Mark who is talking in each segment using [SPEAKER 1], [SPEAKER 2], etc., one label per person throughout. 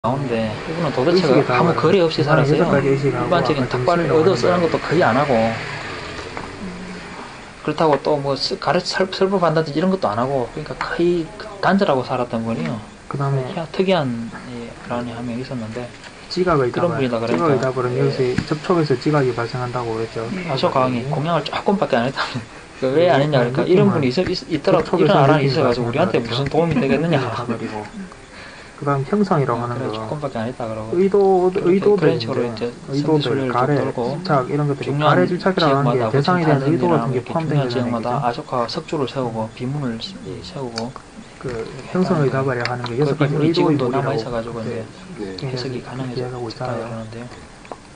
[SPEAKER 1] 나오는데 이분은 도대체가 아무 거리 없이 살았어요. 일반적인 닭발을 얻어 쓰는 것도 거의 안 하고, 그렇다고 또 뭐 설법한다든지 이런 것도 안 하고, 그러니까 거의 단절하고 살았던 분이요.
[SPEAKER 2] 그 다음에
[SPEAKER 1] 특이한 불안이 한 명 있었는데,
[SPEAKER 2] 찌각을
[SPEAKER 1] 그런 분이다 그러니까.
[SPEAKER 2] 찌각을 다버리면 여기서 접촉에서 찌각이 발생한다고 그랬죠.
[SPEAKER 1] 아쇼강이 공양을 조금밖에 안 했다는. 왜 안 했냐 그러니까 이런 분이 있더라도 이런 아란이 있어가지고 우리한테 무슨 도움이 되겠느냐.
[SPEAKER 2] 그 다음 형성이라고 하는 거
[SPEAKER 1] 조금밖에 안 했다 그러고
[SPEAKER 2] 의도들 가래
[SPEAKER 1] 돌고
[SPEAKER 2] 집착 이런 것들이 가래 집착이라고 하는 게 대상에 대한 의도 같은 게 포함된
[SPEAKER 1] 지역마다 아쇼카와 석주를 세우고 비문을 세우고
[SPEAKER 2] 그 형성의 다발이라고 하는 게 6가지
[SPEAKER 1] 지금도 남아 있어가지고
[SPEAKER 2] 이제
[SPEAKER 1] 해석이 가능해서
[SPEAKER 2] 있잖아요.
[SPEAKER 1] 그러는데요.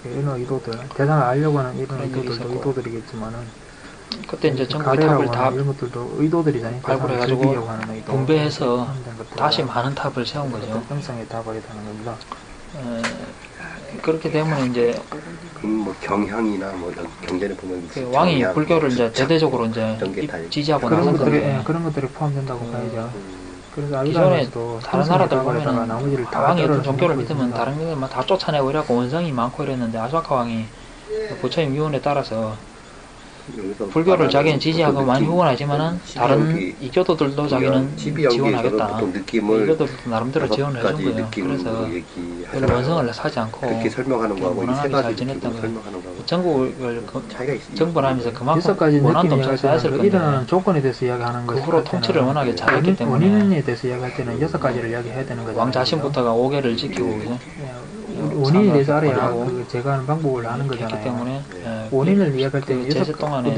[SPEAKER 2] 이런 의도들 대상을 알려고 하는 이런 의도들도 의도들이겠지만은
[SPEAKER 1] 그때 이제 전국의 탑을 다
[SPEAKER 2] 이런 것들도 의도들이잖아요.
[SPEAKER 1] 발굴해가지고 분배해서 다시 많은 탑을 세운 거죠.
[SPEAKER 2] 형성의 다발이 되는 겁니다.
[SPEAKER 1] 그렇기 때문에 이제
[SPEAKER 3] 뭐 경향이나 뭐 경전에 보면
[SPEAKER 1] 그 왕이 불교를 이제 대대적으로 이제 지지하고 나섰는데
[SPEAKER 2] 그런 것들이 포함된다고 봐야죠. 그래서
[SPEAKER 1] 기존에 다른 나라들 보면은 왕이 어떤 종교를 믿으면 다른 것들만 다 쫓아내고 이래갖고 원성이 많고 이랬는데 아소카 왕이 부처님 유언에 따라서 불교를 자기는 지지하고 많이 후원하지만은 다른 이교도들도 자기는 지원하겠다. 이교도들도 나름대로 지원을 해준 거예요. 그래서 별로 원성을 사지 않고 무난하게 잘 지냈던 거예요. 전국을 정벌하면서 그만큼 원한도 엄청 쌓였을 건데
[SPEAKER 2] 일어나는 조건에 대해서 이야기하는 거예요.
[SPEAKER 1] 그 후로 통치를 워낙에 잘했기 때문에
[SPEAKER 2] 원인에 대해서 이야기할 때는 6가지를 이야기해야 되는 거죠.
[SPEAKER 1] 왕 자신부터가 5개를 지키고 그죠?
[SPEAKER 2] 원인에 대해서 알아야 그 제거하는 방법을 아는 거잖아요.
[SPEAKER 1] 때문에
[SPEAKER 2] 원인을 이야기할 때는
[SPEAKER 1] 제세 동안에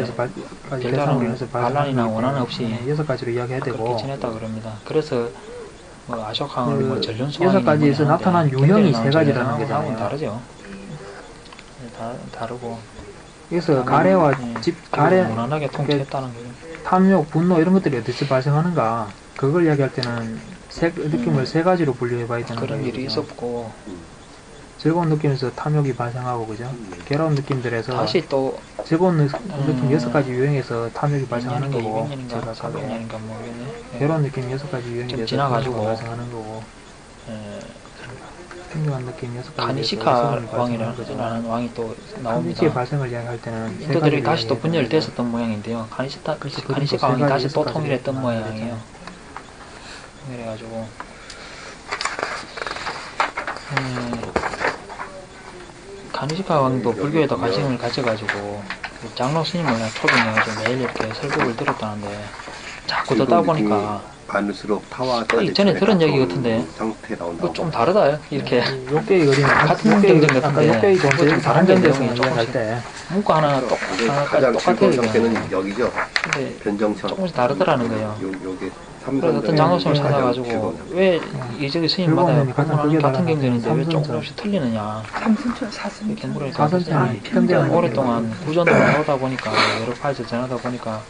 [SPEAKER 1] 별다른 반란이나 원한 없이
[SPEAKER 2] 6가지로 이야기해야 되고
[SPEAKER 1] 그렇게 지냈다 그럽니다. 그래서 뭐 아쇼카는 뭐 전륜수왕이
[SPEAKER 2] 6가지에서 나타난 유형이 3가지라는 거잖아요.
[SPEAKER 1] 다르죠. 다르고
[SPEAKER 2] 그래서 가래와 가래
[SPEAKER 1] 무난하게 통치했다는 거죠.
[SPEAKER 2] 탐욕, 분노 이런 것들이 어디서 발생하는가 그걸 이야기할 때는 느낌을 3가지로 분류해봐야 되는 거예요.
[SPEAKER 1] 그런 일이 있었고
[SPEAKER 2] 즐거운 느낌에서 탐욕이 발생하고 그죠? 괴로운 느낌들에서
[SPEAKER 1] 다시 또
[SPEAKER 2] 즐거운 느낌 6가지 유형에서 탐욕이 발생하는 거고
[SPEAKER 1] 200년인가 400년인가 모르겠네.
[SPEAKER 2] 괴로운 느낌 6가지 유형이
[SPEAKER 1] 지나가지고
[SPEAKER 2] 발생하는 거고 평등한 느낌 6가지
[SPEAKER 1] 카니시카 왕이라는 왕이 또 나옵니다.
[SPEAKER 2] 카니시의 발생을 이야기할 때는
[SPEAKER 1] 인도들이 다시 또 분열됐었던 모양인데요. 카니시카 왕이 다시 또 통일했던 모양이에요. 그래가지고 카니시카 왕도 불교에다 관심을 가져가지고 장로 스님을 초빙해가지고 매일 이렇게 설법을 들었다는데 자꾸 듣다 보니까 전에 들은 얘기 같은데 뭐 좀 다르다 이렇게
[SPEAKER 2] 욕계의 그림
[SPEAKER 1] 같은 경전 같은데
[SPEAKER 2] 욕계의 좀
[SPEAKER 1] 다른
[SPEAKER 2] 경전에서
[SPEAKER 1] 조금씩
[SPEAKER 2] 때
[SPEAKER 1] 문구 하나까지 똑같아요.
[SPEAKER 3] 여기죠. 변정천
[SPEAKER 1] 조금씩 다르더라는 거예요.
[SPEAKER 3] 요게
[SPEAKER 1] 그래서 어떤 장로스님을 찾아가지고 왜 이저기 스님마다 보고는 같은 경전인데 왜 조금씩 틀리느냐 이렇게 물으니까 오랫동안 구전을 하다 보니까 여러 파에서 전하다 보니까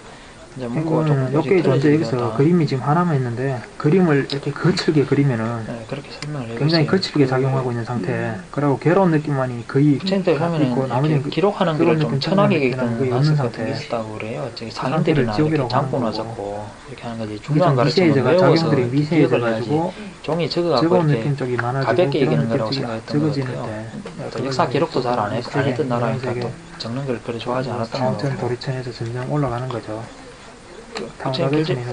[SPEAKER 1] 이제 문구가 조금
[SPEAKER 2] 욕계의 존재 여기서 그림이 지금 하나만 있는데 그림을 이렇게 거칠게 그리면은
[SPEAKER 1] 그렇게 설명을 해요.
[SPEAKER 2] 굉장히 거칠게 작용하고 있는 상태. 그리고 괴로운 느낌만이 거의
[SPEAKER 1] 때 보면은
[SPEAKER 2] 나머지는
[SPEAKER 1] 기록하는 거를 좀 천하게
[SPEAKER 2] 거의
[SPEAKER 1] 있던
[SPEAKER 2] 없는
[SPEAKER 1] 상태
[SPEAKER 2] 상태.
[SPEAKER 1] 있었다고 그래요. 저기 상인들이나 이렇게 장본화 적고 이렇게 하는 거지. 중요한 가르침은
[SPEAKER 2] 미세해져가
[SPEAKER 1] 외워서
[SPEAKER 2] 작용들이 미세해져가지고
[SPEAKER 1] 종이 적어갖고
[SPEAKER 2] 즐거운
[SPEAKER 1] 이렇게
[SPEAKER 2] 느낌 쪽이 많아지고
[SPEAKER 1] 가볍게 얘기하는 거라고
[SPEAKER 2] 느낌이
[SPEAKER 1] 생각했던 것
[SPEAKER 2] 적어지는
[SPEAKER 1] 같아요.
[SPEAKER 2] 때
[SPEAKER 1] 또 역사 기록도 잘 안 했던 나라니까 또 적는 걸 그리 좋아하지 않았던 것
[SPEAKER 2] 차원천
[SPEAKER 1] 같고.
[SPEAKER 2] 도리천에서 점점 올라가는 거죠.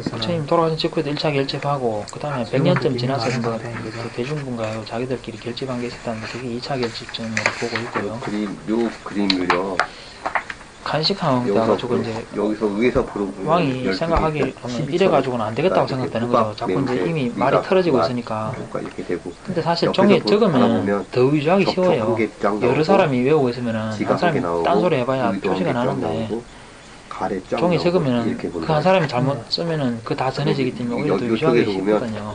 [SPEAKER 1] 부처님 돌아가신 직후에도 1차 결집하고 그 다음에 100년쯤 지나서 그 대중분과 자기들끼리 결집한 게 있었다는 게 그게 2차 결집점으로 보고 있고요.
[SPEAKER 3] 요 그림을요.
[SPEAKER 1] 간식하고 돼가지고 이제
[SPEAKER 3] 여기서 위에서 보는
[SPEAKER 1] 왕이 생각하기로는 이래가지고는 안 되겠다고 생각되는 거죠. 자꾸 이제 이미 말이 틀어지고 있으니까. 근데 사실 종이에 적으면 더 위조하기 쉬워요. 여러 사람이 외우고 있으면은 한 사람이 딴소리 해봐야 표시가 나는데 종이 적으면은 그 한 사람이 잘못 쓰면은 그 다 전해지기 때문에 오히려 더 위조하기 쉽거든요.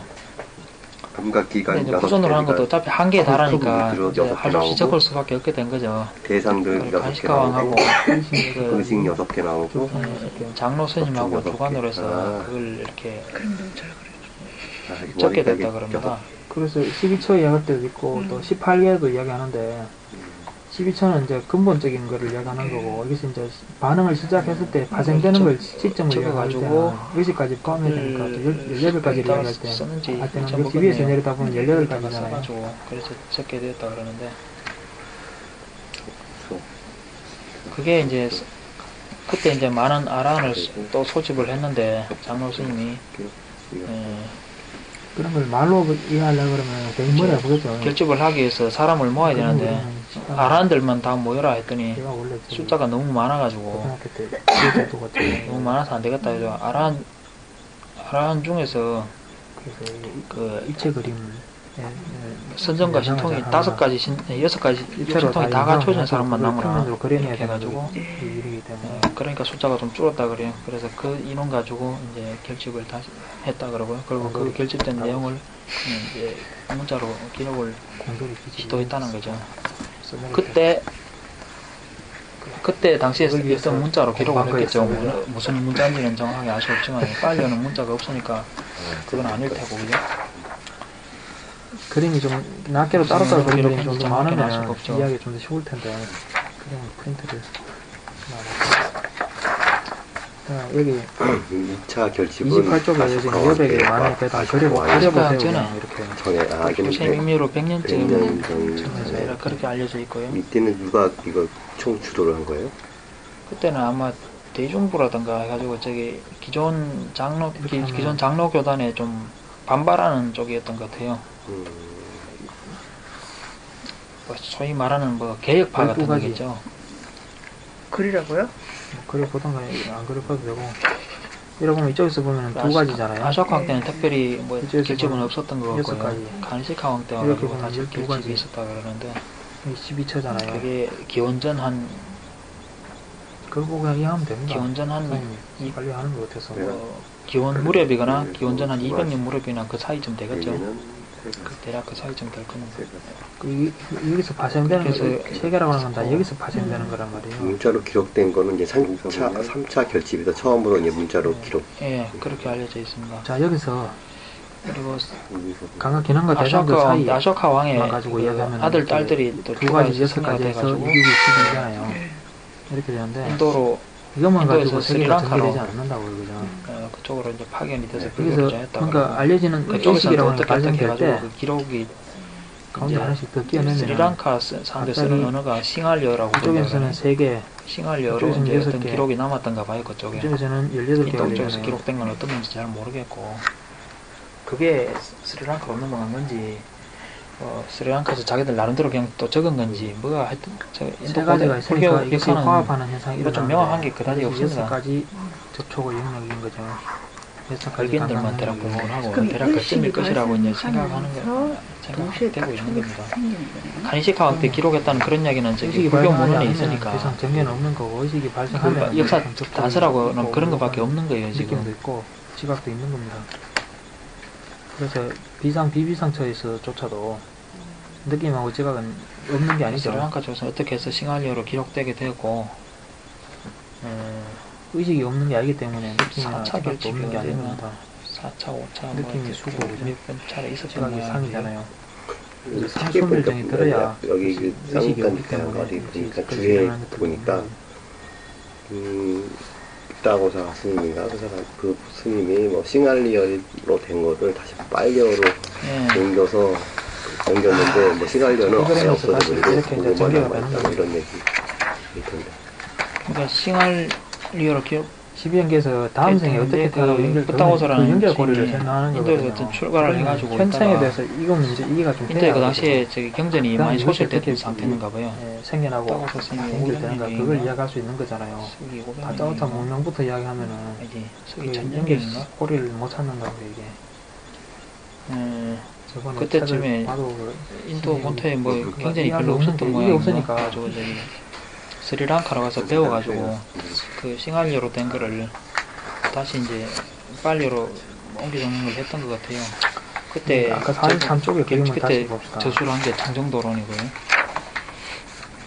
[SPEAKER 1] 근데 이제 구전으로 하는 것도 어차피 한계에 달하니까 할 수 없이 적을 수밖에 없게 된 거죠.
[SPEAKER 3] 대상들 6개
[SPEAKER 1] 나오고
[SPEAKER 3] 의식 6개 나오고
[SPEAKER 1] 장로 스님하고 주관으로 해서 그걸 이렇게 적게 됐다 그럽니다.
[SPEAKER 2] 그래서 12처 이야기할 때도 있고 또 18개도 이야기하는데 12천은 이제 근본적인 거를 이야기하는 거고, 여기서 이제 반응을 시작했을 때 발생되는 걸 시점을 이야기할 때는 여기까지 포함해야 되니까 18가지를 이야기할 때,
[SPEAKER 1] 썼는지
[SPEAKER 2] 할 때는
[SPEAKER 1] 좀
[SPEAKER 2] 여기 위에서
[SPEAKER 1] 먹었네요.
[SPEAKER 2] 내려다 보면 18가지잖아요.
[SPEAKER 1] 써가지고 그래서 적게 되었다 그러는데 그게 이제 그때 이제 많은 아란을 또 소집을 했는데 장로 스님이
[SPEAKER 2] 그런 걸 말로 이해하려고 그러면 되게 머리 아프겠죠.
[SPEAKER 1] 결집을 하기 위해서 사람을 모아야 되는데 아란들만 다 모여라 했더니
[SPEAKER 2] 제가 원래
[SPEAKER 1] 숫자가 너무 많아가지고
[SPEAKER 2] 고등학교 때 기획도 같은
[SPEAKER 1] 너무 많아서 안 되겠다 해서 아란 중에서
[SPEAKER 2] 그래서
[SPEAKER 1] 그
[SPEAKER 2] 입체 그림
[SPEAKER 1] 선정과 신통이 5가지 6가지 신통이 다 갖춰진 사람만 남으라
[SPEAKER 2] 그려내야
[SPEAKER 1] 이렇게 해가지고
[SPEAKER 2] 일이기 때문에
[SPEAKER 1] 그러니까 숫자가 좀 줄었다 그래요. 그래서 그 인원 가지고 이제 결집을 다시 했다 그러고요. 그리고 그 결집된 내용을 이제 문자로 기록을
[SPEAKER 2] 공소리
[SPEAKER 1] 시도했다는 거죠. 그때 당시에 썼던 문자로 기록을 했겠죠. 무슨 문자인지는 정확하게 알 수 없지만 빨리는 문자가 없으니까 그건 아닐 테고 그죠?
[SPEAKER 2] 그림이 좀 낱개로 따로따로 그린 그림이 좀 더
[SPEAKER 1] 정확히 알
[SPEAKER 2] 많으면
[SPEAKER 1] 수가 없죠.
[SPEAKER 2] 이해하기 좀 더 쉬울 텐데 그냥 프린트를 여기
[SPEAKER 3] 2차 결집은
[SPEAKER 2] 28쪽에 지금 여백에 많이 다 그려보세요. 그냥 이렇게
[SPEAKER 3] 전에
[SPEAKER 1] 교생 임의로 100년쯤
[SPEAKER 3] 100년
[SPEAKER 1] 전에서 그렇게 알려져 있고요.
[SPEAKER 3] 이때는 누가 이거 총 주도를 한 거예요?
[SPEAKER 1] 그때는 아마 대중부라든가 해가지고 저기 기존 장로 교단에 좀 반발하는 쪽이었던 것 같아요. 뭐 소위 말하는 뭐 개혁파 같은
[SPEAKER 2] 12가지.
[SPEAKER 1] 거겠죠.
[SPEAKER 4] 글이라고요?
[SPEAKER 2] 그려보던가 안 그려봐도 되고 여러분 이쪽에서 보면 두 가지잖아요.
[SPEAKER 1] 아쇼카왕 때는 특별히 뭐
[SPEAKER 2] 이쪽에서
[SPEAKER 1] 결집은
[SPEAKER 2] 보면
[SPEAKER 1] 없었던 것 같고요.
[SPEAKER 2] 6가지.
[SPEAKER 1] 간시카왕 때
[SPEAKER 2] 이렇게
[SPEAKER 1] 와가지고
[SPEAKER 2] 보면
[SPEAKER 1] 다시
[SPEAKER 2] 12가지.
[SPEAKER 1] 결집이 있었다 그러는데
[SPEAKER 2] 12처잖아요.
[SPEAKER 1] 그게 기원전 한
[SPEAKER 2] 그거 보고 그냥 이해하면 됩니다.
[SPEAKER 1] 기원전 한
[SPEAKER 2] 선생님이 빨리 하는 것 같아서
[SPEAKER 1] 기원 무렵이거나 기원전 한 200년 무렵이나 그 사이쯤 되겠죠.
[SPEAKER 3] 여기는
[SPEAKER 1] 그 대략 그 사이쯤 될 겁니다.
[SPEAKER 2] 여기서 발생되는
[SPEAKER 1] 그래서
[SPEAKER 2] 세계라고 하는 건 다 여기서 발생되는 거란 말이에요.
[SPEAKER 3] 문자로 기록된 거는 이제 3차 결집에서 처음으로 이제 문자로 기록.
[SPEAKER 1] 예, 그렇게 알려져 있습니다.
[SPEAKER 2] 자 여기서
[SPEAKER 1] 그리고
[SPEAKER 2] 강화 기능과 대상도 사이
[SPEAKER 1] 아쇼카 왕의
[SPEAKER 2] 가지고
[SPEAKER 1] 그
[SPEAKER 2] 이야기하면
[SPEAKER 1] 아들 딸들이 또
[SPEAKER 2] 두 가지
[SPEAKER 1] 승리가
[SPEAKER 2] 6가지에서
[SPEAKER 1] 돼가지고
[SPEAKER 2] 6이 12잖아요. 이렇게 되는데
[SPEAKER 1] 인도로
[SPEAKER 2] 이것만 가지고
[SPEAKER 1] 인도에서
[SPEAKER 2] 세계가
[SPEAKER 1] 스리랑카로
[SPEAKER 2] 전개되지 않는다고 그러죠.
[SPEAKER 1] 그쪽으로 이제 파견이 돼서
[SPEAKER 2] 여기서
[SPEAKER 1] 그걸 했다고.
[SPEAKER 2] 뭔가 알려지는
[SPEAKER 1] 그쪽에서
[SPEAKER 2] 의식이라고 하는 게
[SPEAKER 1] 어떻게
[SPEAKER 2] 발생될
[SPEAKER 1] 해가지고
[SPEAKER 2] 때
[SPEAKER 1] 그 기록이
[SPEAKER 2] 가운데
[SPEAKER 1] 이제
[SPEAKER 2] 하나씩 더 끼워내면
[SPEAKER 1] 스리랑카 상대 쓰는 언어가 싱할리어라고
[SPEAKER 2] 이쪽에서는 3개,
[SPEAKER 1] 싱할리어로
[SPEAKER 2] 이쪽에서는
[SPEAKER 1] 이제 어떤
[SPEAKER 2] 6개.
[SPEAKER 1] 기록이 남았던가 봐요. 그쪽에
[SPEAKER 2] 이쪽에서는 18개가
[SPEAKER 1] 인도 쪽에서
[SPEAKER 2] 되잖아요.
[SPEAKER 1] 기록된 건 어떤 건지 잘 모르겠고 그게 스리랑카로 넘어간 건지 스리랑카에서 자기들 나름대로 그냥 또 적은 건지 뭐가 하여튼 저
[SPEAKER 2] 세
[SPEAKER 1] 인도
[SPEAKER 2] 가지가
[SPEAKER 1] 고대
[SPEAKER 2] 있으니까
[SPEAKER 1] 불교
[SPEAKER 2] 이렇게
[SPEAKER 1] 역사는
[SPEAKER 2] 화합하는 현상이
[SPEAKER 1] 이거 좀 명확한 게 그다지 없습니다.
[SPEAKER 2] 6가지 접촉의 영역인 거죠. 6가지
[SPEAKER 1] 발견들만 대략 공부를 하고 대략 그쯤일 것이라고 이제 생각되고 있는 겁니다. 간이시카왕 때 기록했다는 그런 이야기는 저기
[SPEAKER 2] 의식이
[SPEAKER 1] 불교
[SPEAKER 2] 발생하지
[SPEAKER 1] 문헌에
[SPEAKER 2] 않으면
[SPEAKER 1] 있으니까
[SPEAKER 2] 이상 정계는 없는 거고 의식이 발생하면
[SPEAKER 1] 그 역사
[SPEAKER 2] 접촉이
[SPEAKER 1] 단서라고는
[SPEAKER 2] 있고
[SPEAKER 1] 그런 것밖에 없는 거예요
[SPEAKER 2] 느낌도
[SPEAKER 1] 지금.
[SPEAKER 2] 있고 지각도 있는 겁니다. 그래서 비비상처에서조차도 느낌하고 지각은 없는 게 아니죠.
[SPEAKER 1] 스리랑카 쪽에서 어떻게 해서 싱할리어로 기록되게 되고
[SPEAKER 2] 의식이 없는 게 아니기 때문에 느낌이나
[SPEAKER 1] 4차
[SPEAKER 2] 지각도
[SPEAKER 1] 결집이
[SPEAKER 2] 없는 게
[SPEAKER 1] 되면
[SPEAKER 2] 아닙니다.
[SPEAKER 1] 4차, 5차
[SPEAKER 2] 느낌이 수고, 그죠?
[SPEAKER 1] 몇번 차례 있었던
[SPEAKER 2] 지각이
[SPEAKER 1] 모양이에요.
[SPEAKER 2] 상이잖아요.
[SPEAKER 3] 책에 보니까
[SPEAKER 2] 상수물증이 들어야
[SPEAKER 3] 여기 그
[SPEAKER 2] 의식이 없기
[SPEAKER 3] 쌍단니까
[SPEAKER 2] 때문에
[SPEAKER 3] 어디 보니까
[SPEAKER 2] 의식을
[SPEAKER 3] 주에
[SPEAKER 2] 실현하는 것도
[SPEAKER 3] 보니까 있다고사 스님인가 그 사람 그 스님이 뭐 싱할리어로 된 거를 다시 빨리어로
[SPEAKER 1] 예.
[SPEAKER 3] 옮겨서 옮겼는데 뭐 싱할리어는 아예
[SPEAKER 2] 그러면서 다시
[SPEAKER 3] 없어져버리고
[SPEAKER 2] 이렇게 이제
[SPEAKER 3] 그거만
[SPEAKER 2] 전개가
[SPEAKER 3] 남아있다
[SPEAKER 2] 되는
[SPEAKER 3] 이런 얘기 있던데.
[SPEAKER 1] 그러니까 싱할리어로 기록
[SPEAKER 2] 12연계에서 다음 생에 어떻게 태어나고 연결
[SPEAKER 1] 부타고사라는
[SPEAKER 2] 그 연결고리를
[SPEAKER 1] 시인이
[SPEAKER 2] 설명하는
[SPEAKER 1] 인도에서
[SPEAKER 2] 거거든요.
[SPEAKER 1] 어떤 출가를 해가지고
[SPEAKER 2] 현창에
[SPEAKER 1] 있다가
[SPEAKER 2] 대해서 이거는 이제 이해가 좀
[SPEAKER 1] 인도에
[SPEAKER 2] 돼야
[SPEAKER 1] 그 당시에
[SPEAKER 2] 하거든요.
[SPEAKER 1] 저기 경전이
[SPEAKER 2] 그다음에
[SPEAKER 1] 많이
[SPEAKER 2] 이것이
[SPEAKER 1] 소실됐던
[SPEAKER 2] 어떻게
[SPEAKER 1] 상태인가 봐요.
[SPEAKER 2] 생겨나고
[SPEAKER 1] 부타고사 스님이
[SPEAKER 2] 연결되는가
[SPEAKER 1] 500년인가?
[SPEAKER 2] 그걸 이야기할 수 있는 거잖아요.
[SPEAKER 1] 서기 500년인가?
[SPEAKER 2] 가짜오타 문명부터 이야기하면은
[SPEAKER 1] 이게
[SPEAKER 2] 그
[SPEAKER 1] 서기
[SPEAKER 2] 연결
[SPEAKER 1] 1000년인가?
[SPEAKER 2] 고리를 못 찾는다고 이게. 저번에
[SPEAKER 1] 그때쯤에
[SPEAKER 2] 책을 봐도 그
[SPEAKER 1] 인도 본토에 뭐
[SPEAKER 2] 그거
[SPEAKER 1] 경전이
[SPEAKER 2] 이해할
[SPEAKER 1] 별로
[SPEAKER 2] 수
[SPEAKER 1] 없었던
[SPEAKER 2] 없는데 이게
[SPEAKER 1] 모양이고
[SPEAKER 2] 없으니까.
[SPEAKER 1] 가지고 저기 스리랑카로 가서 배워가지고 그 싱할리어로 된 거를 다시 이제 빨리로 옮겨 적는 걸 했던 것 같아요. 그때
[SPEAKER 2] 아까 43쪽에 그림을 다시
[SPEAKER 1] 그때
[SPEAKER 2] 봅시다.
[SPEAKER 1] 저수를 한 게 창정도론이고요.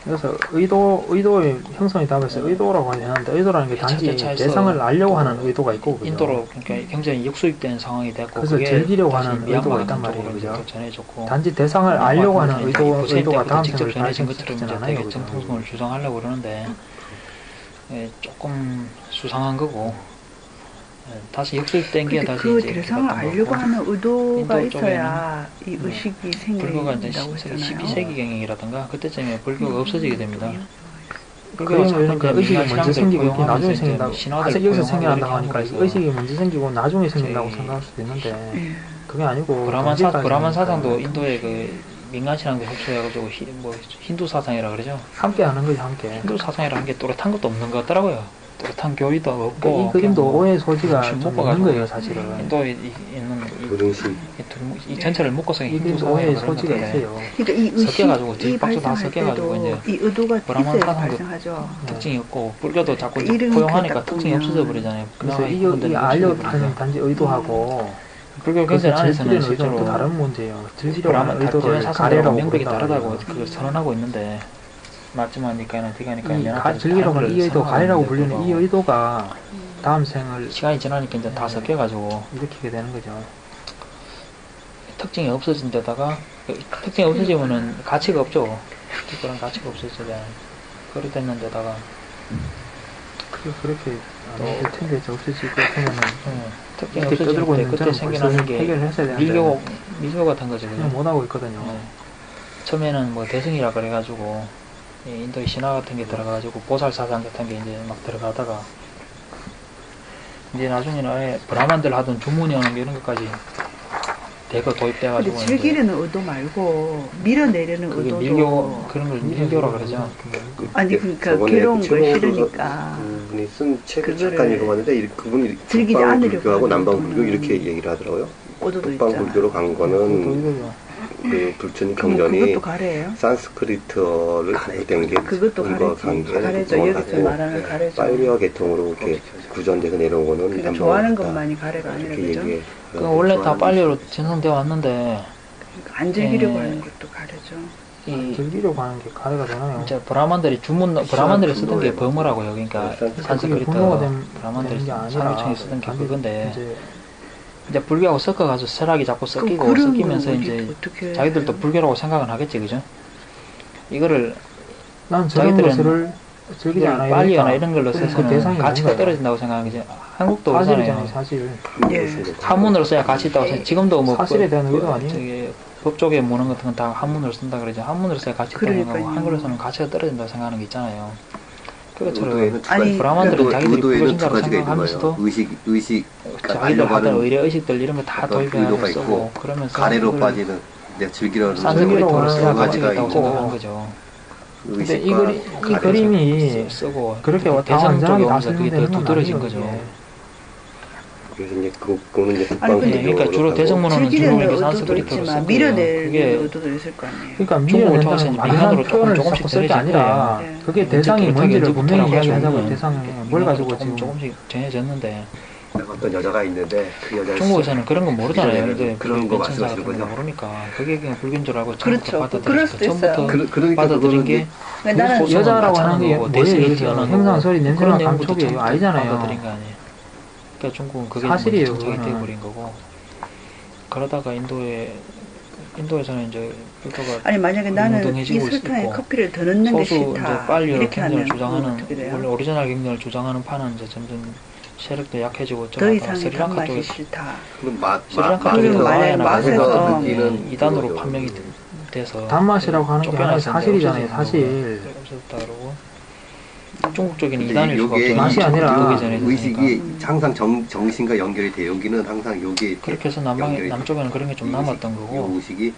[SPEAKER 2] 그래서 의도의 형성이 답에서 의도라고 하는데 의도라는 게 단지
[SPEAKER 1] 차에서
[SPEAKER 2] 대상을 알려고 하는 의도가 있고 그죠?
[SPEAKER 1] 인도로 그러니까 굉장히 역수입된 상황이 됐고
[SPEAKER 2] 그래서
[SPEAKER 1] 그게
[SPEAKER 2] 즐기려고
[SPEAKER 1] 다시
[SPEAKER 2] 하는
[SPEAKER 1] 미얀마
[SPEAKER 2] 의도가 있단
[SPEAKER 1] 쪽으로
[SPEAKER 2] 말이에요,
[SPEAKER 1] 이제
[SPEAKER 2] 그죠?
[SPEAKER 1] 또 전해졌고
[SPEAKER 2] 단지 대상을 알려고 하는
[SPEAKER 1] 부처님
[SPEAKER 2] 의도가
[SPEAKER 1] 때부터
[SPEAKER 2] 다음
[SPEAKER 1] 직접
[SPEAKER 2] 생을
[SPEAKER 1] 전해진 것처럼
[SPEAKER 2] 발생시키지
[SPEAKER 1] 이제
[SPEAKER 2] 않아요,
[SPEAKER 1] 되게
[SPEAKER 2] 그죠?
[SPEAKER 1] 정통성을 주장하려고 그러는데 조금 수상한 거고 다시 역수입된 게
[SPEAKER 4] 근데
[SPEAKER 1] 다시
[SPEAKER 4] 그
[SPEAKER 1] 이제
[SPEAKER 4] 대상을
[SPEAKER 1] 갔던
[SPEAKER 4] 알려고
[SPEAKER 1] 거고.
[SPEAKER 4] 하는 의도가
[SPEAKER 1] 인도
[SPEAKER 4] 있어야 이 의식이
[SPEAKER 1] 불교가 이제
[SPEAKER 4] 생긴다고 했잖아요.
[SPEAKER 1] 12세기경이라든가 그때쯤에 불교가 없어지게 됩니다.
[SPEAKER 2] 그러면
[SPEAKER 1] 자꾸
[SPEAKER 2] 그러니까
[SPEAKER 1] 이제
[SPEAKER 2] 의식이
[SPEAKER 1] 민간
[SPEAKER 2] 먼저
[SPEAKER 1] 신앙들
[SPEAKER 2] 생기고 이게
[SPEAKER 1] 포용하면서
[SPEAKER 2] 나중에
[SPEAKER 1] 이제
[SPEAKER 2] 생긴다고
[SPEAKER 1] 신화들
[SPEAKER 2] 여기서
[SPEAKER 1] 포용하고
[SPEAKER 2] 생겨난다고
[SPEAKER 1] 이렇게
[SPEAKER 2] 하니까
[SPEAKER 1] 함으로써
[SPEAKER 2] 의식이 먼저 생기고 나중에 생긴다고
[SPEAKER 1] 저희
[SPEAKER 2] 생각할 수도 있는데
[SPEAKER 4] 예.
[SPEAKER 2] 그게 아니고
[SPEAKER 1] 브라만
[SPEAKER 2] 동시에까지
[SPEAKER 1] 사상도 인도의 그 민간 신앙들 흡수해가지고 뭐 힌두 사상이라 그러죠.
[SPEAKER 2] 함께 하는 거지 함께.
[SPEAKER 1] 힌두 사상이라는 게 또렷한 것도 없는 것 같더라고요. 또렷한 교리도 없고
[SPEAKER 2] 그러니까 이 그림도
[SPEAKER 1] 그냥 뭐
[SPEAKER 2] 오해의 소지가
[SPEAKER 1] 못
[SPEAKER 2] 좀
[SPEAKER 1] 봐가지고
[SPEAKER 2] 있는 거예요 사실은.
[SPEAKER 1] 인도에 있는
[SPEAKER 3] 부등식
[SPEAKER 1] 이 전체를 묶어서
[SPEAKER 2] 이
[SPEAKER 1] 힌두
[SPEAKER 2] 그림도
[SPEAKER 1] 사상이라고
[SPEAKER 2] 오해의
[SPEAKER 1] 그런
[SPEAKER 2] 소지가
[SPEAKER 1] 건데
[SPEAKER 2] 있어요.
[SPEAKER 4] 그러니까 이 의식
[SPEAKER 1] 섞여가지고
[SPEAKER 4] 이
[SPEAKER 1] 뒷박수 다
[SPEAKER 4] 발생할
[SPEAKER 1] 섞여가지고
[SPEAKER 4] 때도
[SPEAKER 1] 이제
[SPEAKER 4] 이 의도가
[SPEAKER 1] 브라만
[SPEAKER 4] 있어야
[SPEAKER 1] 사상도
[SPEAKER 4] 발생하죠.
[SPEAKER 1] 특징이 없고 불교도 자꾸 이제
[SPEAKER 4] 이름
[SPEAKER 1] 포용하니까
[SPEAKER 4] 딱
[SPEAKER 1] 특징이
[SPEAKER 4] 보면
[SPEAKER 1] 없어져 버리잖아요.
[SPEAKER 2] 그래서
[SPEAKER 1] 그나마
[SPEAKER 2] 이
[SPEAKER 1] 부분들이
[SPEAKER 2] 알려
[SPEAKER 1] 없어져 버리죠.
[SPEAKER 2] 단지 의도하고
[SPEAKER 1] 불교
[SPEAKER 2] 그래서
[SPEAKER 1] 경전 안에서는
[SPEAKER 2] 즐기려는 의도는
[SPEAKER 1] 실제로
[SPEAKER 2] 또 다른 문제예요. 즐기려고
[SPEAKER 1] 브라만
[SPEAKER 2] 하는
[SPEAKER 1] 다른
[SPEAKER 2] 의도를
[SPEAKER 1] 사상들하고
[SPEAKER 2] 가래라고
[SPEAKER 1] 명백히
[SPEAKER 2] 부른다고
[SPEAKER 1] 다르다고
[SPEAKER 2] 해요.
[SPEAKER 1] 그걸 선언하고 있는데 맞지마니까는 디가니까
[SPEAKER 2] 이 즐기려고 하는 이 의도 가래라고 불리는 이 의도가 다음 생을
[SPEAKER 1] 시간이 지나니까 이제 다 섞여가지고
[SPEAKER 2] 일으키게 되는 거죠.
[SPEAKER 1] 특징이 없어진 데다가 특징이 없어지면은 가치가 없죠. 특별한 가치가 없어지잖아요. 그래 됐는 데다가
[SPEAKER 2] 그렇게 될 텐데 없어지고 그러면은
[SPEAKER 1] 특징이
[SPEAKER 2] 이렇게 떠들고
[SPEAKER 1] 없어질 때
[SPEAKER 2] 있는
[SPEAKER 1] 그때
[SPEAKER 2] 저는
[SPEAKER 1] 생겨나는
[SPEAKER 2] 벌써
[SPEAKER 1] 게
[SPEAKER 2] 해결을 했어야 되는데
[SPEAKER 1] 밀교 같은 거죠. 그죠?
[SPEAKER 2] 그냥 못하고 있거든요.
[SPEAKER 1] 네. 처음에는 뭐 대승이라 그래가지고 이 인도의 신화 같은 게 들어가가지고 보살 사상 같은 게 이제 막 들어가다가 이제 나중에는 아예 브라만들 하던 주문이라는 게 이런 것까지 대거 도입돼가지고
[SPEAKER 4] 근데 즐기려는 의도 말고 밀어내려는
[SPEAKER 1] 그게
[SPEAKER 4] 의도도
[SPEAKER 1] 밀교 그런 걸 밀교라 그러죠.
[SPEAKER 4] 아니 그러니까
[SPEAKER 3] 저번에
[SPEAKER 4] 괴로운
[SPEAKER 3] 그
[SPEAKER 4] 걸
[SPEAKER 3] 최봉호
[SPEAKER 4] 싫으니까
[SPEAKER 3] 그분이 쓴 책을
[SPEAKER 4] 그거를
[SPEAKER 3] 잠깐 읽어봤는데 그분이
[SPEAKER 4] 즐기지
[SPEAKER 3] 북방
[SPEAKER 4] 않으려고
[SPEAKER 3] 불교하고
[SPEAKER 4] 하는
[SPEAKER 3] 남방 불교
[SPEAKER 4] 의도는
[SPEAKER 3] 이렇게 얘기를 하더라고요.
[SPEAKER 4] 의도도
[SPEAKER 3] 북방
[SPEAKER 4] 있잖아.
[SPEAKER 3] 불교로 간 거는 그 불춘
[SPEAKER 4] 그럼
[SPEAKER 3] 경전이
[SPEAKER 4] 그것도 가래예요?
[SPEAKER 3] 산스크리트어를 가르된 게
[SPEAKER 4] 그것도
[SPEAKER 3] 불과
[SPEAKER 4] 가래지.
[SPEAKER 3] 관계
[SPEAKER 4] 가래죠. 여기서 말하는 가래죠.
[SPEAKER 3] 빨리와 계통으로 이렇게 구전돼서 내려온 거는
[SPEAKER 4] 그러니까
[SPEAKER 3] 남방
[SPEAKER 4] 좋아하는
[SPEAKER 3] 불교다.
[SPEAKER 4] 것만이 가래가 아니라
[SPEAKER 3] 이렇게
[SPEAKER 4] 그죠?
[SPEAKER 3] 얘기해.
[SPEAKER 1] 그 원래 다 빨리로 진성되어 왔는데
[SPEAKER 4] 그러니까 안 즐기려고
[SPEAKER 1] 예.
[SPEAKER 4] 하는 것도 가래죠.
[SPEAKER 1] 이
[SPEAKER 2] 즐기려고 하는 게 가래가 되나요?
[SPEAKER 1] 이제 브라만들이 브라만들이 쓰던 게 버머라고요. 그러니까
[SPEAKER 2] 그게
[SPEAKER 1] 산스크리트
[SPEAKER 2] 분노가
[SPEAKER 1] 브라만들이
[SPEAKER 2] 되는 게 아니라
[SPEAKER 1] 산후청에 쓰던 게
[SPEAKER 2] 단지
[SPEAKER 1] 그건데
[SPEAKER 2] 이제
[SPEAKER 1] 이제 불교하고 섞어가지고 쇠락이 자꾸 섞이고
[SPEAKER 4] 그런
[SPEAKER 1] 섞이면서
[SPEAKER 4] 걸
[SPEAKER 1] 이제
[SPEAKER 4] 어떻게
[SPEAKER 1] 자기들도
[SPEAKER 4] 해요?
[SPEAKER 1] 불교라고 생각은 하겠지, 그죠? 이거를
[SPEAKER 2] 난 저런
[SPEAKER 1] 자기들은
[SPEAKER 2] 것을 즐기지
[SPEAKER 1] 이걸
[SPEAKER 2] 않아요.
[SPEAKER 1] 빨리거나 이런 걸로
[SPEAKER 2] 그
[SPEAKER 1] 써서는
[SPEAKER 2] 대상이
[SPEAKER 1] 가치가
[SPEAKER 2] 뭔가요?
[SPEAKER 1] 떨어진다고 생각하는 거지. 한국도
[SPEAKER 2] 사실이잖아요,
[SPEAKER 1] 그렇잖아요.
[SPEAKER 2] 사실.
[SPEAKER 4] 예.
[SPEAKER 1] 한문으로 써야 가치 있다고 생각. 지금도 뭐
[SPEAKER 2] 사실에 대한 의도 아니에요?
[SPEAKER 1] 저기 법조계 문헌 같은 건 다 한문으로 쓴다 그러죠. 한문으로 써야 가치 있다고 생각하고
[SPEAKER 4] 그러니까요.
[SPEAKER 1] 한글로 써는 가치가 떨어진다고 생각하는 게 있잖아요. 그것처럼
[SPEAKER 3] 의도에는 두
[SPEAKER 4] 아니,
[SPEAKER 3] 가지-
[SPEAKER 1] 브라만들은 자기들이
[SPEAKER 3] 의도에는 두
[SPEAKER 1] 불교신자로
[SPEAKER 3] 가지가 있는
[SPEAKER 1] 생각하면서도
[SPEAKER 3] 거예요. 의식
[SPEAKER 1] 자기들
[SPEAKER 3] 알려고
[SPEAKER 1] 하던
[SPEAKER 3] 하는
[SPEAKER 1] 의례 의식들 이런 거 다
[SPEAKER 3] 어떤
[SPEAKER 1] 도입해가지고
[SPEAKER 3] 의도가
[SPEAKER 1] 쓰고
[SPEAKER 3] 있고
[SPEAKER 1] 그러면서
[SPEAKER 3] 가래로
[SPEAKER 1] 이걸
[SPEAKER 3] 빠지는 내가 즐기려는
[SPEAKER 1] 산스크리트어로
[SPEAKER 2] 하는
[SPEAKER 1] 써야
[SPEAKER 2] 두
[SPEAKER 1] 가치가
[SPEAKER 3] 가지가
[SPEAKER 1] 있다고
[SPEAKER 3] 있고
[SPEAKER 1] 생각하는 거죠.
[SPEAKER 2] 근데 이
[SPEAKER 3] 의식과
[SPEAKER 2] 그림이
[SPEAKER 1] 쓰고
[SPEAKER 2] 그렇게 다
[SPEAKER 1] 대성 쪽에
[SPEAKER 2] 완전하게 다
[SPEAKER 1] 오면서 그게 더
[SPEAKER 2] 설명되는 건
[SPEAKER 1] 두드러진
[SPEAKER 2] 아니에요.
[SPEAKER 1] 거죠.
[SPEAKER 2] 이게.
[SPEAKER 3] 그래서 이제 그거는 이제
[SPEAKER 4] 아니, 근데
[SPEAKER 1] 그러니까 주로 대성문헌은
[SPEAKER 4] 즐기려는
[SPEAKER 1] 중국에게
[SPEAKER 4] 의도도
[SPEAKER 1] 산스크리트어로
[SPEAKER 4] 있지만
[SPEAKER 1] 쓴 거예요.
[SPEAKER 4] 밀어내는
[SPEAKER 1] 그게
[SPEAKER 4] 의도도 있을 거 아니에요.
[SPEAKER 2] 그러니까
[SPEAKER 1] 중국을
[SPEAKER 2] 밀어낸다는
[SPEAKER 1] 통해서
[SPEAKER 2] 막연한
[SPEAKER 1] 미한으로
[SPEAKER 2] 표현을
[SPEAKER 1] 조금씩
[SPEAKER 2] 자꾸 쓸 게
[SPEAKER 1] 전해질
[SPEAKER 2] 아니라
[SPEAKER 4] 거예요.
[SPEAKER 2] 그게
[SPEAKER 1] 네.
[SPEAKER 2] 대상이
[SPEAKER 1] 언제
[SPEAKER 2] 뭔지를 분명히
[SPEAKER 1] 언제부터라고
[SPEAKER 2] 이야기하자고
[SPEAKER 1] 하시면
[SPEAKER 2] 대상에 뭘 가지고 지금
[SPEAKER 1] 조금씩 정해졌는데
[SPEAKER 3] 어떤 여자가 있는데 그 여자
[SPEAKER 1] 중국에서는 그런 건 모르잖아요.
[SPEAKER 3] 이전에는
[SPEAKER 1] 이제
[SPEAKER 3] 그런 거
[SPEAKER 1] 변천사
[SPEAKER 3] 말씀하시는
[SPEAKER 1] 같은 거
[SPEAKER 3] 거죠?
[SPEAKER 1] 모르니까 그게 그냥 불교인 줄 알고
[SPEAKER 4] 그렇죠.
[SPEAKER 1] 처음부터
[SPEAKER 4] 그럴 수도
[SPEAKER 1] 받아들였죠.
[SPEAKER 4] 있어요.
[SPEAKER 1] 처음부터
[SPEAKER 3] 그러니까
[SPEAKER 1] 받아들인
[SPEAKER 3] 그거는
[SPEAKER 1] 게
[SPEAKER 4] 그러니까 나는
[SPEAKER 1] 소송은
[SPEAKER 2] 여자라고 하는 게
[SPEAKER 1] 마찬가지고
[SPEAKER 2] 뭐예요?
[SPEAKER 1] 대승이
[SPEAKER 2] 그죠?
[SPEAKER 1] 뛰어나고
[SPEAKER 2] 행상, 소리, 냄새나
[SPEAKER 1] 그런 내용부터
[SPEAKER 2] 감촉이에요.
[SPEAKER 1] 처음부터
[SPEAKER 2] 아니잖아요.
[SPEAKER 1] 받아들인 거 아니에요. 그러니까 중국은 그게
[SPEAKER 2] 사실이에요,
[SPEAKER 1] 정착이
[SPEAKER 2] 그거는.
[SPEAKER 1] 돼버린 거고 그러다가 인도에서는 이제 불교가
[SPEAKER 4] 아니 만약에 나는 이
[SPEAKER 1] 운동해지고
[SPEAKER 4] 설탕에
[SPEAKER 1] 있고
[SPEAKER 4] 커피를 더 넣는 게
[SPEAKER 1] 소수 이제
[SPEAKER 4] 싫다
[SPEAKER 1] 빨리
[SPEAKER 4] 이렇게
[SPEAKER 1] 경쟁을
[SPEAKER 4] 하면
[SPEAKER 1] 주장하는
[SPEAKER 4] 어떻게 돼요?
[SPEAKER 1] 원래 오리지널 경쟁을 주장하는 파는 이제 점점 세력도 약해지고
[SPEAKER 4] 더
[SPEAKER 1] 좀
[SPEAKER 4] 이상의
[SPEAKER 1] 스리랑카
[SPEAKER 4] 단맛이
[SPEAKER 1] 쪽에
[SPEAKER 4] 싫다.
[SPEAKER 3] 그럼
[SPEAKER 1] 스리랑카
[SPEAKER 3] 맛
[SPEAKER 1] 쪽에서
[SPEAKER 4] 그러면 만약에
[SPEAKER 1] 와야나
[SPEAKER 4] 맛에서
[SPEAKER 1] 가지고
[SPEAKER 3] 느끼는
[SPEAKER 1] 2단으로
[SPEAKER 3] 그거죠.
[SPEAKER 1] 판명이 돼서
[SPEAKER 2] 단맛이라고 하는 게 하나의
[SPEAKER 1] 쫓겨나서
[SPEAKER 2] 사실이잖아요,
[SPEAKER 1] 이제
[SPEAKER 2] 사실.
[SPEAKER 1] 없어졌다 그러고 중국 쪽에는
[SPEAKER 3] 근데
[SPEAKER 1] 2단일 수가
[SPEAKER 3] 요게
[SPEAKER 1] 없죠.
[SPEAKER 2] 맛이 아니라
[SPEAKER 3] 의식이 항상 정신과 연결이 돼. 여기는 항상 요게
[SPEAKER 1] 그렇게 해서 남쪽에는 그런 게 좀 남았던 거고
[SPEAKER 3] 요 의식이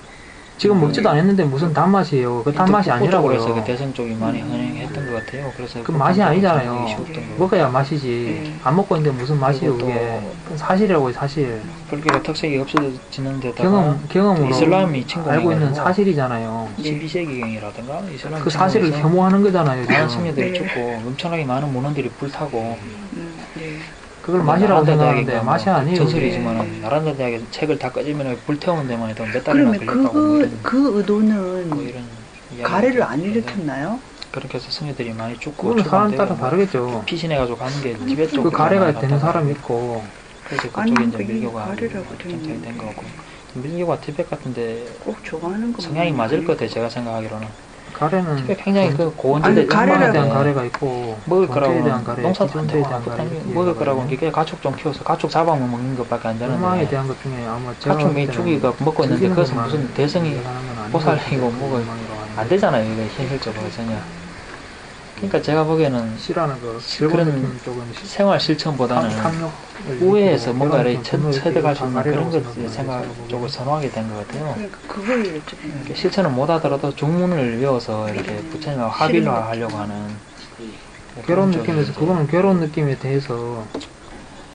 [SPEAKER 2] 지금 먹지도 않았는데 무슨 단맛이에요. 그 단맛이
[SPEAKER 1] 북부 쪽으로 해서 그
[SPEAKER 2] 아니라고요.
[SPEAKER 1] 대성 쪽이 많이 흥행했던 것 같아요. 그래서
[SPEAKER 2] 그 맛이 아니잖아요.
[SPEAKER 1] 쉬웠던 거고.
[SPEAKER 2] 먹어야 맛이지. 안 먹고 있는데 무슨 맛이에요,
[SPEAKER 1] 그리고
[SPEAKER 2] 그게. 그건 사실이라고요, 사실.
[SPEAKER 1] 불교가 특색이 없어지는 데다가
[SPEAKER 2] 경험으로
[SPEAKER 1] 이슬람이 침공해가지고
[SPEAKER 2] 알고 있는 사실이잖아요.
[SPEAKER 1] 12세기경이라든가 이슬람
[SPEAKER 2] 그 사실을 혐오하는 거잖아요,
[SPEAKER 1] 많은
[SPEAKER 2] 지금.
[SPEAKER 1] 승려들이
[SPEAKER 4] 네.
[SPEAKER 1] 죽고 엄청나게 많은 문헌들이 불타고
[SPEAKER 4] 네.
[SPEAKER 2] 그걸 맛이라고 생각하는데
[SPEAKER 1] 나란다
[SPEAKER 2] 맛이 아니에요. 그게.
[SPEAKER 1] 전설이지만 나란다 대학에서 책을 다 꺼지면 불태우는 데만 해도 몇 달이나
[SPEAKER 4] 그러면
[SPEAKER 1] 걸렸다고 뭐 이런,
[SPEAKER 4] 그 의도는
[SPEAKER 1] 뭐 이런 이야기가
[SPEAKER 4] 가래를 안
[SPEAKER 1] 있는데
[SPEAKER 4] 일으켰나요?
[SPEAKER 1] 그렇게 해서 승려들이 많이 죽고
[SPEAKER 2] 그거는 사람 따라
[SPEAKER 1] 추방되고
[SPEAKER 2] 다르겠죠.
[SPEAKER 1] 피신해가지고 가는 게 티베트 쪽으로
[SPEAKER 2] 그 가래가
[SPEAKER 1] 많이
[SPEAKER 2] 되는
[SPEAKER 1] 갔다가
[SPEAKER 2] 사람이 있고
[SPEAKER 1] 그래서
[SPEAKER 4] 아니,
[SPEAKER 1] 그쪽에 이제
[SPEAKER 4] 그게
[SPEAKER 1] 밀교가
[SPEAKER 4] 가래라고 되는
[SPEAKER 1] 전쟁이 된 거고 밀교가 티베트 같은데
[SPEAKER 4] 꼭 좋아하는 거
[SPEAKER 1] 성향이 맞을 것 같아요. 제가 생각하기로는
[SPEAKER 2] 가래는
[SPEAKER 1] 티베트 굉장히 그
[SPEAKER 4] 아니,
[SPEAKER 1] 고원지대
[SPEAKER 2] 가래에 대한
[SPEAKER 1] 데
[SPEAKER 2] 가래가 있고
[SPEAKER 1] 먹을
[SPEAKER 2] 경제에 대한
[SPEAKER 1] 거라고는
[SPEAKER 2] 가래,
[SPEAKER 1] 농사도 안
[SPEAKER 2] 기존대에
[SPEAKER 1] 되고
[SPEAKER 2] 대한 가래 이렇게
[SPEAKER 1] 먹을 거라고는
[SPEAKER 2] 얘기하거든요.
[SPEAKER 1] 그게 가축 좀 키워서 가축 잡아먹는 먹는 것밖에 안
[SPEAKER 2] 욕망에
[SPEAKER 1] 되는데
[SPEAKER 2] 대한 것 중에 아마 제가
[SPEAKER 1] 가축
[SPEAKER 2] 볼
[SPEAKER 1] 매
[SPEAKER 2] 때는
[SPEAKER 1] 주기가 먹고 있는데
[SPEAKER 2] 즐기는
[SPEAKER 1] 그것은
[SPEAKER 2] 것만
[SPEAKER 1] 무슨 대성이
[SPEAKER 2] 얘기하는 건 아닌
[SPEAKER 1] 보살이고
[SPEAKER 2] 것 같아요.
[SPEAKER 1] 뭐가
[SPEAKER 2] 욕망이라고 하는
[SPEAKER 1] 안
[SPEAKER 2] 게.
[SPEAKER 1] 되잖아요. 이게 현실적으로 전혀. 그러니까 제가 보기에는
[SPEAKER 2] 싫어하는 그 즐거운
[SPEAKER 1] 그런
[SPEAKER 2] 느낌 쪽은
[SPEAKER 1] 생활 실천보다는
[SPEAKER 2] 탐욕을
[SPEAKER 1] 우회에서
[SPEAKER 2] 느끼고
[SPEAKER 1] 뭔가
[SPEAKER 2] 그런
[SPEAKER 1] 이렇게
[SPEAKER 2] 분노를
[SPEAKER 1] 체득할 수 있는
[SPEAKER 2] 가래라고
[SPEAKER 1] 그런 걸
[SPEAKER 2] 생각해요,
[SPEAKER 1] 생각
[SPEAKER 2] 제가
[SPEAKER 1] 쪽을
[SPEAKER 2] 보기에는.
[SPEAKER 1] 선호하게 된 것 같아요.
[SPEAKER 4] 그러니까 그걸 여쭤보는
[SPEAKER 1] 이렇게 실천을 못하더라도 중문을 외워서 이렇게 부처님과 합일화하려고 하는
[SPEAKER 2] 괴로운
[SPEAKER 1] 그런 쪽이
[SPEAKER 2] 느낌에서
[SPEAKER 1] 이제
[SPEAKER 2] 그거는 괴로운 느낌에 대해서